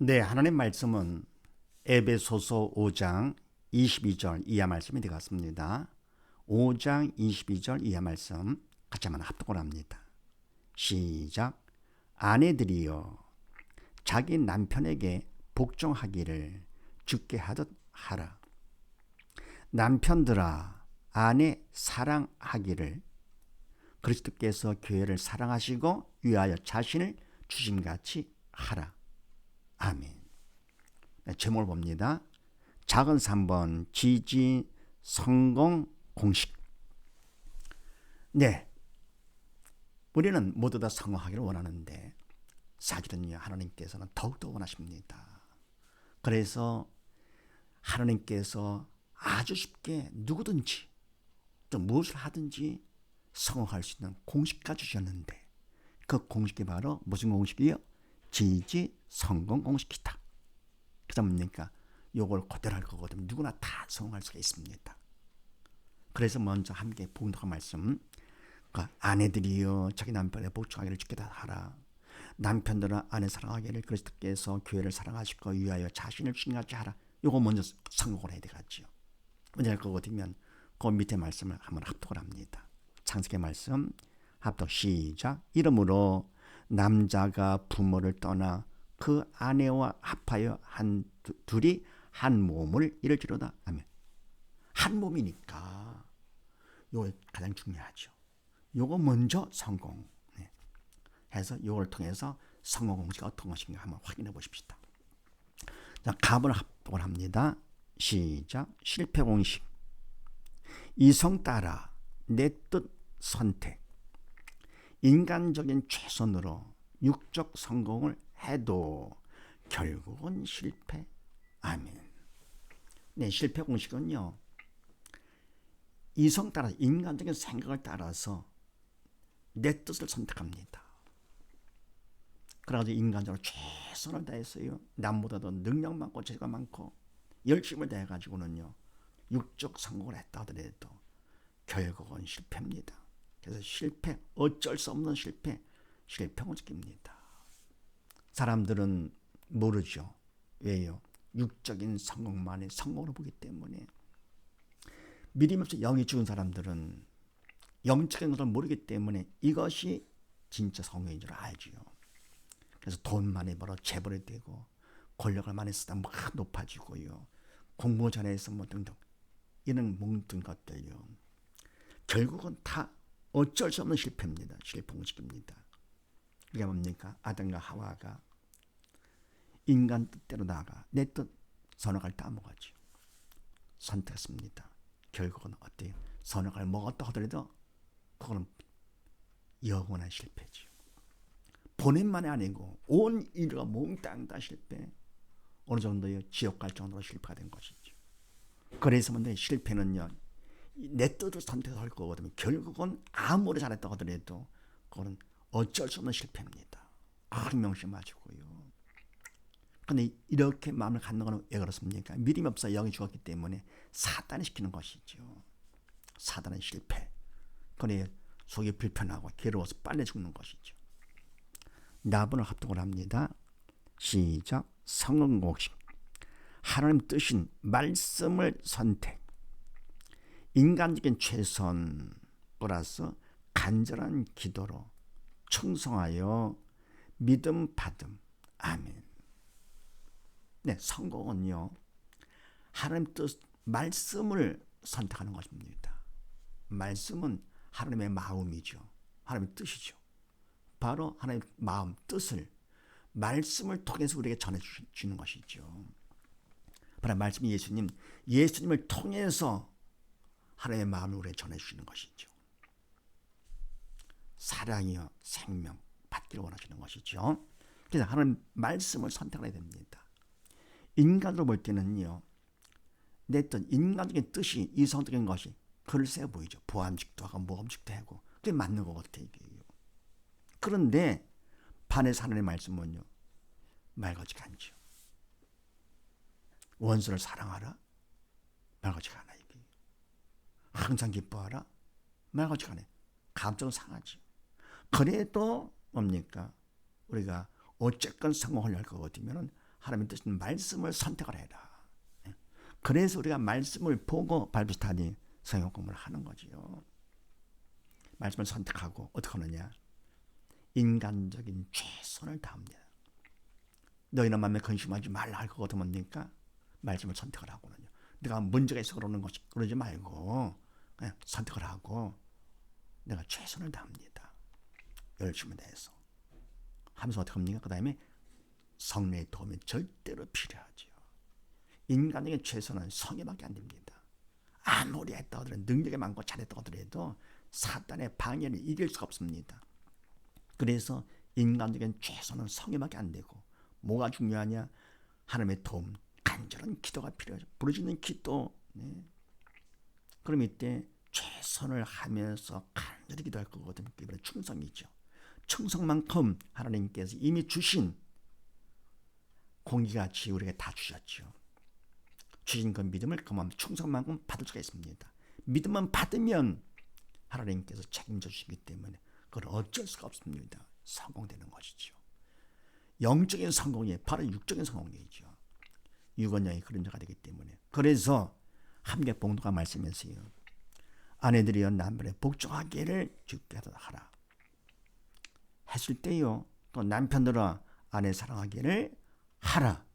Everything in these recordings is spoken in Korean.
네, 하나님 말씀은 에베소서 5장 22절 이하 말씀이 되겠습니다. 5장 22절 이하 말씀 같이 한번 합독을 합니다. 시작. 아내들이여 자기 남편에게 복종하기를 주께 하듯 하라. 남편들아 아내 사랑하기를 그리스도께서 교회를 사랑하시고 위하여 자신을 주심같이 하라. 아멘. 네, 제목을 봅니다. 작은 3번 지지 성공 공식. 네, 우리는 모두 다 성공하기를 원하는데 사실은요, 하나님께서는 더욱더 원하십니다. 그래서 하나님께서 아주 쉽게 누구든지 또 무엇을 하든지 성공할 수 있는 공식까지 주셨는데 그 공식이 바로 무슨 공식이요? 지지 성공 공식이다. 그래서 뭡니까? 요걸 그대로 할 거거든요. 누구나 다 성공할 수가 있습니다. 그래서 먼저 함께 봉독한 말씀, 아내들이여 자기 남편의 복종하기를 주께 다 하라. 남편들은 아내 사랑하기를 그리스도께서 교회를 사랑하시고 위하여 자신을 주님같이 하라. 요거 먼저 성공을 해야 되겠죠. 먼저 할 거거든요. 그 밑에 말씀을 한번 합독을 합니다. 창세기 말씀 합독 시작. 이러므로 남자가 부모를 떠나 그 아내와 합하여 둘이 한 몸을 이룰지로다. 아멘. 한 몸이니까 요거 가장 중요하죠. 요거 먼저 성공 해서 요걸 통해서 성공 공식이 어떤 것인가 한번 확인해 보십시다. 자, 갑을 합독을 합니다. 시작. 실패 공식. 이성 따라 내 뜻 선택. 인간적인 최선으로 육적 성공을 해도 결국은 실패. 아멘. 네, 실패 공식은요, 이성 따라 인간적인 생각을 따라서 내 뜻을 선택합니다. 그래가지고 인간적으로 최선을 다했어요. 남보다도 능력 많고 재주가 많고 열심을 다해가지고는요, 육적 성공을 했다 하더라도 결국은 실패입니다. 그래서 실패, 어쩔 수 없는 실패, 실패 공식입니다. 사람들은 모르죠. 왜요? 육적인 성공만이 성공으로 보기 때문에. 믿음 없이 영이 죽은 사람들은 영적인 것을 모르기 때문에 이것이 진짜 성공인 줄 알지요. 그래서 돈 많이 벌어 재벌이 되고 권력을 많이 쓰다 막 높아지고요. 공부 잘해서 뭐 등등 이런 뭉든 것들요. 결국은 다 어쩔 수 없는 실패입니다. 실패 공식입니다. 그게 뭡니까? 아담과 하와가 인간 뜻대로 나아가 내 뜻 선악을 따먹었죠. 선택했습니다. 결국은 어때요? 선악을 먹었다 하더라도 그거는 영원한 실패죠. 본인만이 아니고 온 인류가 몽땅 다 실패. 어느 정도의 지옥 갈 정도로 실패가 된 것이죠. 그래서 근데 실패는요, 내 뜻을 선택할 거거든요. 결국은 아무리 잘했다고 하더라도 그거는 어쩔 수 없는 실패입니다. 명심하시고요. 그런데 이렇게 마음을 갖는 건 왜 그렇습니까? 믿음이 없어 영이 죽었기 때문에 사단이 시키는 것이죠. 사단은 실패. 그래 속이 불편하고 괴로워서 빨리 죽는 것이죠. 나분을 합독을 합니다. 시작. 성공 공식. 하나님 뜻인 말씀을 선택. 인간적인 최선 플러스 간절한 기도로 충성하여 믿음 받음. 아멘. 네, 성공은요, 하나님 뜻 말씀을 선택하는 것입니다. 말씀은 하나님의 마음이죠. 하나님의 뜻이죠. 바로 하나님의 마음, 뜻을 말씀을 통해서 우리에게 전해주시는 것이죠. 바로 말씀이 예수님을 통해서 하나님의 마음을 우리에게 전해주시는 것이죠. 사랑이여 생명 받기를 원하시는 것이죠. 그래서 하나님 말씀을 선택해야 됩니다. 인간으로 볼 때는요, 내 뜻, 인간적인 뜻이 이성적인 것이 글쎄 보이죠. 보암직도 하고 모험직도 하고 그게 맞는 것 같아요. 그런데 반에서 하나님의 말씀은요, 말같지가 않죠. 원수를 사랑하라? 말같지가 않아요. 항상 기뻐하라? 말같지가 않아요. 감정은 상하죠. 그래도 뭡니까? 우리가 어쨌건 성공하려고 할 것 같으면 하나님의 뜻인 말씀을 선택을 해라. 그래서 우리가 말씀을 보고 발비슷하니 성경 공부를 하는 거지요. 말씀을 선택하고 어떻게 하느냐? 인간적인 최선을 다합니다. 너희는 마음에 근심하지 말라 할 거거든 뭡니까? 말씀을 선택을 하고는요. 내가 문제가 있어 그러지 말고 그냥 선택을 하고 내가 최선을 다합니다. 열심히 다해서 하면서 어떻게 합니까? 그 다음에 성령의 도움이 절대로 필요하죠. 인간에게 최선은 성령밖에 안 됩니다. 아무리 했다 하더라도 능력이 많고 잘했다 하더라도 사단의 방해를 이길 수가 없습니다. 그래서 인간적인 최선은 성령밖에 안 되고 뭐가 중요하냐? 하나님의 도움, 간절한 기도가 필요하죠. 부르짖는 기도. 네. 그럼 이때 최선을 하면서 간절히 기도할 거거든요. 그게 충성이죠. 충성만큼 하나님께서 이미 주신 공기같이 우리에게 다 주셨죠. 주신 그 믿음을 그만 충성만큼 받을 수가 있습니다. 믿음만 받으면 하나님께서 책임져 주시기 때문에 그걸 어쩔 수가 없습니다. 성공되는 것이죠. 영적인 성공이 바로 육적인 성공이죠. 유건영이 그런 자가 되기 때문에. 그래서 함께 봉독가 말씀에서요. 아내들이여 남편에 복종하기를 주께 하라. 했을 때요. 또 남편들아 아내 사랑하기를 하라.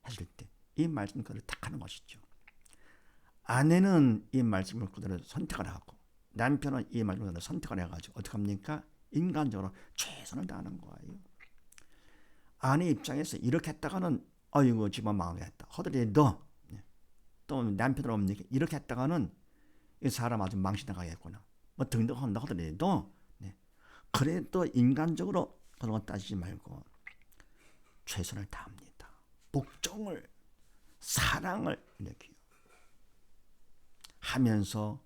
했을 때 이 말씀 그대로 택하는 것이죠. 아내는 이 말씀을 그대로 선택을 하고 남편은 이 말씀을 그대로 선택을 해가지고 어떻게 합니까? 인간적으로 최선을 다하는 거예요. 아내 입장에서 이렇게 했다가는 어이구 집안 망하겠다 하더라도 또 남편은 뭡니까? 이렇게 했다가는 이 사람 아주 망신나가겠구나 뭐 등등 한다 하더라도 그래도 인간적으로 그런 거 따지지 말고 최선을 다합니다. 복종을 사랑을 이렇게 하면서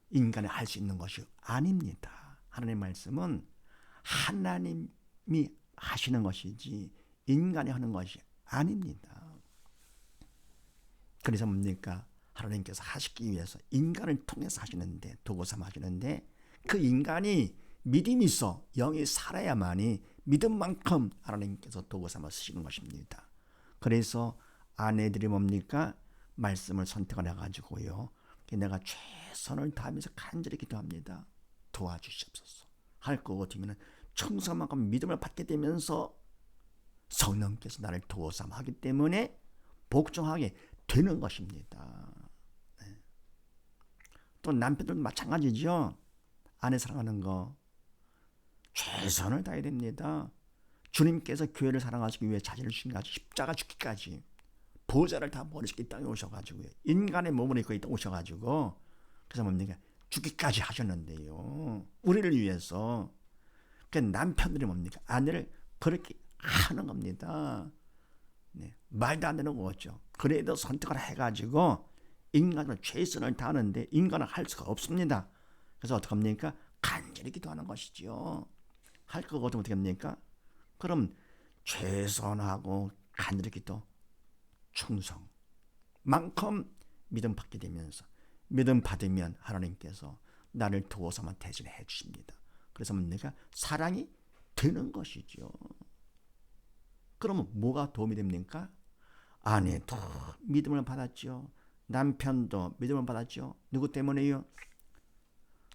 인간이 할 수 있는 것이 아닙니다. 하나님의 말씀은 하나님이 하시는 것이지 인간이 하는 것이 아닙니다. 그래서 뭡니까? 하나님께서 하시기 위해서 인간을 통해서 하시는데 도구 삼아 하시는데 그 인간이 믿음이 있어 영이 살아야만이 믿음만큼 하나님께서 도구 삼아 쓰시는 것입니다. 그래서 아내들이 뭡니까? 말씀을 선택을 해가지고요. 내가 최선을 다하면서 간절히 기도합니다. 도와주시옵소서. 할 거 같으면 충성만큼 믿음을 받게 되면서 성령께서 나를 도우삼하기 때문에 복종하게 되는 것입니다. 네. 또 남편들도 마찬가지죠. 아내 사랑하는 거 최선을 다해야 됩니다. 주님께서 교회를 사랑하시기 위해 자신을 주신 가지 십자가 죽기까지 보좌를 다 버리시고 이 땅에 오셔가지고요. 인간의 몸을 입고 이 땅에 오셔가지고 그래서 뭡니까? 죽기까지 하셨는데요. 우리를 위해서. 그 남편들이 뭡니까? 아내를 그렇게 하는 겁니다. 네. 말도 안 되는 거죠. 그래도 선택을 해가지고 인간은 최선을 다하는데 인간은 할 수가 없습니다. 그래서 어떻게 합니까? 간절히 기도하는 것이죠. 할 거거든 어떻게 합니까? 그럼 최선하고 간절히 기도 충성만큼 믿음 받게 되면서 믿음 받으면 하나님께서 나를 도우사만 대신해 주십니다. 그래서 내가 사랑이 되는 것이죠. 그러면 뭐가 도움이 됩니까? 아내도 믿음을 받았죠. 남편도 믿음을 받았죠. 누구 때문에요?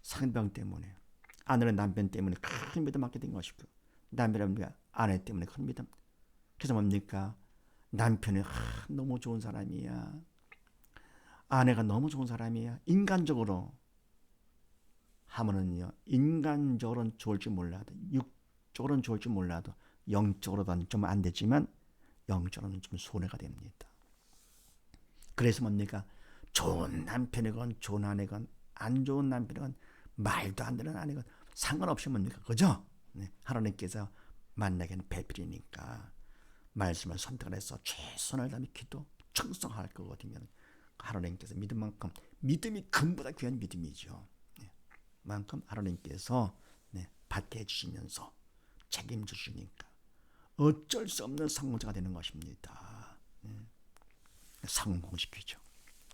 상병 때문에. 아내는 남편 때문에 큰 믿음 받게 된 것이고 남편은 아내 때문에 큰 믿음. 그래서 뭡니까? 남편이 너무 좋은 사람이야. 아내가 너무 좋은 사람이야. 인간적으로 하면은요. 인간적으로는 좋을 줄 몰라도 육적으로는 좋을 줄 몰라도 영적으로는 좀 안 되지만 영적으로는 좀 손해가 됩니다. 그래서 뭡니까? 좋은 남편이건 좋은 아내건 안 좋은 남편이건 말도 안 되는 아내건 상관없이 뭡니까? 그죠? 네. 하나님께서 만나기는 배필이니까 말씀을 선택을 해서 최선을 다하며 기도 충성할 거거든요. 하나님께서 믿음만큼 믿음이 금보다 귀한 믿음이죠. 네. 만큼 하나님께서 받게 해주시면서 책임져 주시니까 어쩔 수 없는 성공자가 되는 것입니다. 성공시키죠.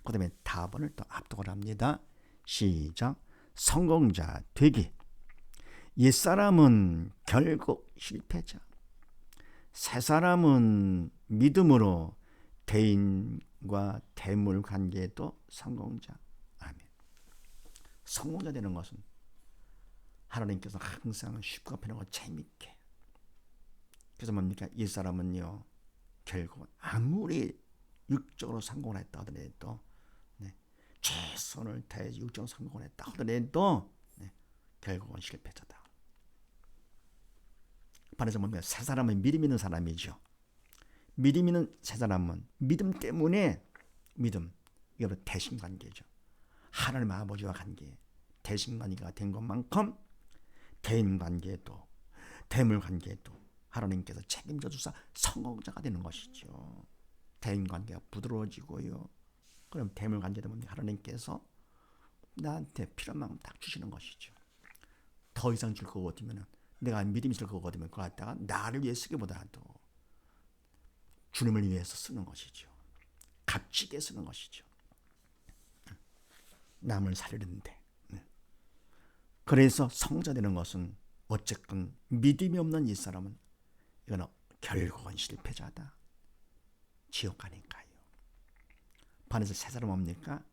그 다음에 다번을 또 압독을 합니다. 시작. 성공자 되기. 옛사람은 결국 실패자. 새 사람은 믿음으로 대인과 대물 관계에도 성공자. 아멘. 성공자 되는 것은 하나님께서 항상 쉽고 편하고 재밌게. 그래서 뭡니까? 이 사람은요, 결국 아무리 육적으로 성공을 했다 하더라도, 최선을 다해서 육적으로 성공을 했다 하더라도 결국은 실패자다. 반해서 뭡니까? 새 사람은 믿음 있는 사람이죠. 믿음 있는 새 사람은 믿음 때문에 이게 바로 대신관계죠. 하나님 아버지와 관계, 대신관계가 된 것만큼 대인관계도 대물관계도 하나님께서 책임져 주사 성공자가 되는 것이죠. 대인관계가 부드러워지고요. 그럼 대물관계도 뭡니까? 하나님께서 나한테 필요한 만큼 딱 주시는 것이죠. 더 이상 줄 거 같으면 내가 믿음이 있을 것 같으면 그걸 갖다가 나를 위해 쓰기보다도 주님을 위해서 쓰는 것이죠. 값지게 쓰는 것이죠. 남을 살리는데. 그래서 성자 되는 것은 어쨌건 믿음이 없는 이 사람은 이거는 결국은 실패자다. 지옥 가니까요. 반해서 새 사람 뭡니까?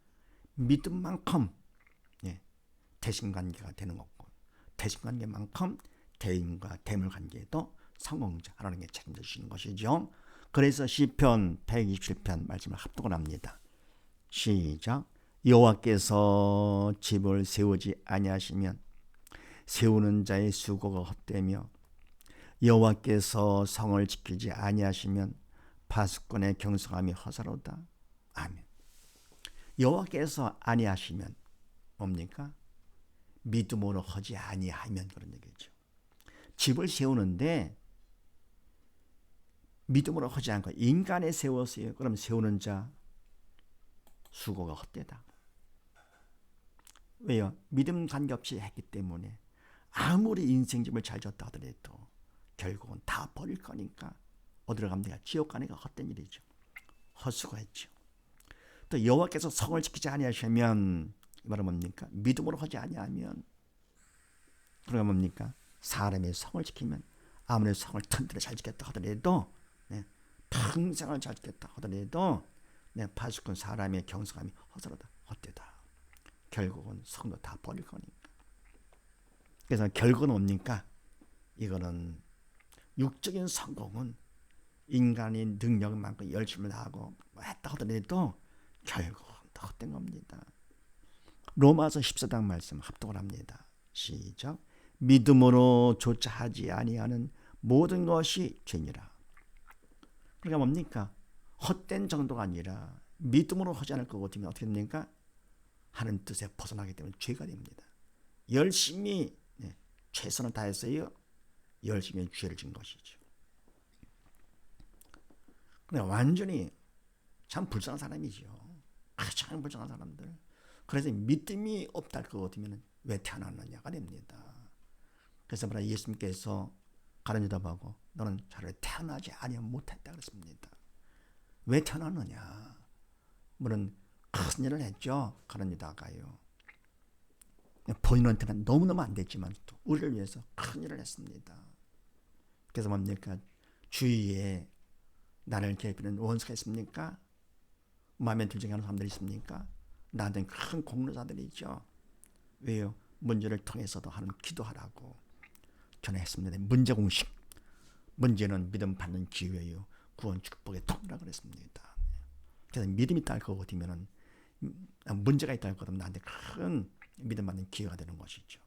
믿음만큼 대신관계가 되는 거고, 대신관계만큼 대인과 대물 관계에도 성공자 하나님께 책임져 주시는 것이죠. 그래서 시편 127편 말씀을 합독을 합니다. 시작. 여호와께서 집을 세우지 아니하시면 세우는 자의 수고가 헛되며 여호와께서 성을 지키지 아니하시면 파수꾼의 경성함이 허사로다. 아멘. 여호와께서 아니하시면 뭡니까? 믿음으로 하지 아니하면 그런 얘기죠. 집을 세우는데 믿음으로 하지 않고 인간에 세웠어요. 그럼 세우는 자 수고가 헛되다. 왜요? 믿음 관계없이 했기 때문에 아무리 인생집을 잘 졌다 하더라도 결국은 다 버릴 거니까 어디로 가면 내가 지옥 가니까 헛된 일이죠. 헛수고했죠. 또 여호와께서 성을 지키지 아니하시면 이 말은 뭡니까? 믿음으로 하지 아니하면 그러가 뭡니까? 사람의 성을 지키면 아무리 성을 튼튼히 잘 지켰다 하더라도 평생을 잘 지켰다 하더라도 파수꾼 사람의 경성함이 허술하다 헛되다. 결국은 성도 다 버릴 거니까. 그래서 결국은 뭡니까? 이거는 육적인 성공은 인간의 능력만큼 열심을 하고 했다 하더라도 결국은 헛된 겁니다. 로마서 14장 말씀 합독을 합니다. 시작. 믿음으로 조차하지 아니하는 모든 것이 죄니라. 그러니까 뭡니까? 헛된 정도가 아니라 믿음으로 하지 않을 것 같으면 어떻게 됩니까? 하는 뜻에 벗어나기 때문에 죄가 됩니다. 열심히 최선을 다했어요. 열심히 죄를 진 것이죠. 그냥 완전히 참 불쌍한 사람이죠. 가장 불쌍한 사람들. 그래서 믿음이 없다 할 것 같으면 왜 태어났느냐가 됩니다. 그래서 말하자 예수님께서 가룟유다하고 너는 차라리 태어나지 아니하면 못했다 그랬습니다. 왜 태어났느냐? 물론 큰 일을 했죠. 가룟유다가요. 본인한테는 너무너무 안 됐지만 또 우리를 위해서 큰 일을 했습니다. 그래서 뭡니까? 주위에 나를 괴롭히는 원수가 있습니까? 마음에 들지 않는 사람들이 있습니까? 나한테는 큰 공로자들이 있죠. 왜요? 문제를 통해서도 하는 기도하라고 전했습니다. 문제공식. 문제는 믿음 받는 기회요. 구원 축복의 통로라 그랬습니다. 그래서 믿음이 있다 할 것 같으면 문제가 있다 할 것 같으면 나한테 큰 믿음 받는 기회가 되는 것이죠.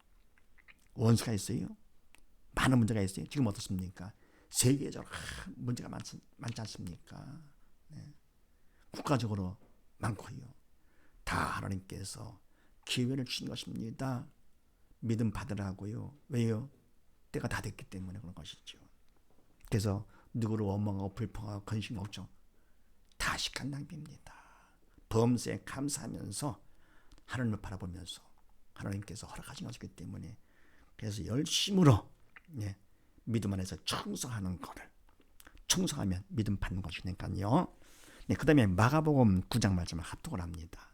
원수가 있어요. 많은 문제가 있어요. 지금 어떻습니까? 세계적으로 문제가 많지 않습니까? 국가적으로 많고요. 다 하나님께서 기회를 주신 것입니다. 믿음 받으라고요. 왜요? 때가 다 됐기 때문에 그런 것이죠. 그래서 누구를 원망하고 불평하고 근심 걱정 다 시간 낭비입니다. 범사에 감사하면서 하나님을 바라보면서 하나님께서 허락하신 것이기 때문에 그래서 열심으로 믿음 안에서 충성하는 것을 충성하면 믿음 받는 것이니까요. 그 다음에 마가복음 9장 말씀을 합독을 합니다.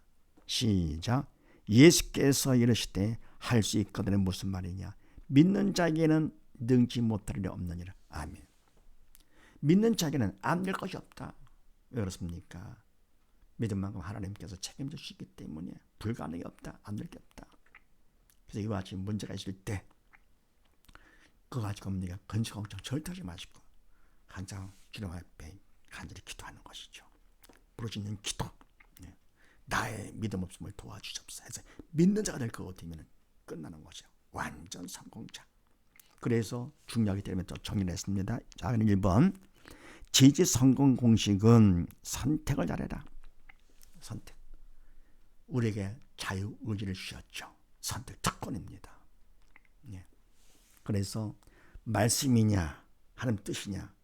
시작. 예수께서 이르시되 할 수 있거든은 무슨 말이냐? 믿는 자에게는 능지 못할 일이 없느니라. 아멘. 믿는 자에게는 안 될 것이 없다. 왜 그렇습니까? 믿은 만큼 하나님께서 책임져 주시기 때문에 불가능이 없다. 안 될 게 없다. 그래서 이와 같이 문제가 있을 때 그거 가지고 우리가 근심 걱정 절대 하지 마시고 항상 주님 앞에 간절히 기도하는 것이죠. 부르짖는 기도. 나의 믿음 없음을 도와주십사 해서 믿는 자가 될 것 같으면 끝나는 것이요. 완전 성공자. 그래서 중요하기 때문에 또 정리를 했습니다. 자, 1번 지지 성공 공식은 선택을 잘해라. 선택. 우리에게 자유의지를 주셨죠. 선택 특권입니다. 그래서 말씀이냐 하나님 뜻이냐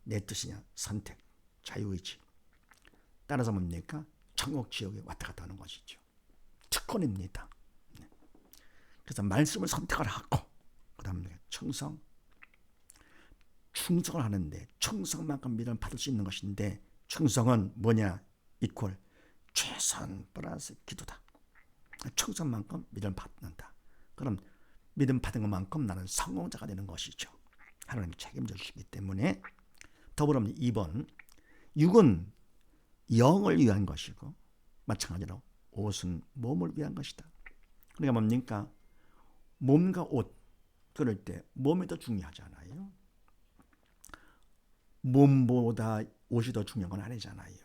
내 뜻이냐 선택 자유의지. 따라서 뭡니까? 천국 지옥에 왔다 갔다 하는 것이죠. 특권입니다. 그래서 말씀을 선택을 하고 그 다음에 충성을 하는데 충성만큼 믿음을 받을 수 있는 것인데 충성은 뭐냐? 이퀄 최선 플러스 기도다. 충성만큼 믿음을 받는다. 그럼 믿음 받은 것만큼 나는 성공자가 되는 것이죠. 하나님이 책임져 주시기 때문에. 더불어 2번 6은 영을 위한 것이고 마찬가지로 옷은 몸을 위한 것이다. 그러니까 뭡니까? 몸과 옷 그럴 때 몸이 더 중요하잖아요. 몸보다 옷이 더 중요한 건 아니잖아요.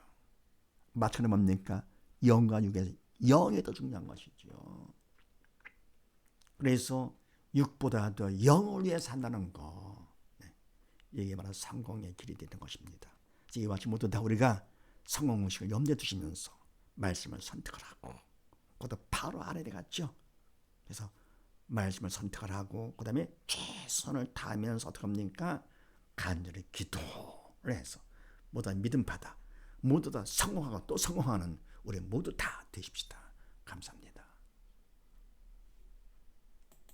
마찬가지로 뭡니까? 영과 육에서 영이 더 중요한 것이죠. 그래서 육보다 더 영을 위해 산다는 거. 이게 바로 성공의 길이 되는 것입니다. 이와 같이 모두 다 우리가 성공 공식을 염두에 두시면서 말씀을 선택을 하고 그것도 바로 아래에 갔죠. 그래서 말씀을 선택을 하고 그 다음에 최선을 다하면서 어떻게 합니까? 간절히 기도를 해서 모두 다 믿음 받아 모두 다 성공하고 또 성공하는 우리 모두 다 되십시다. 감사합니다.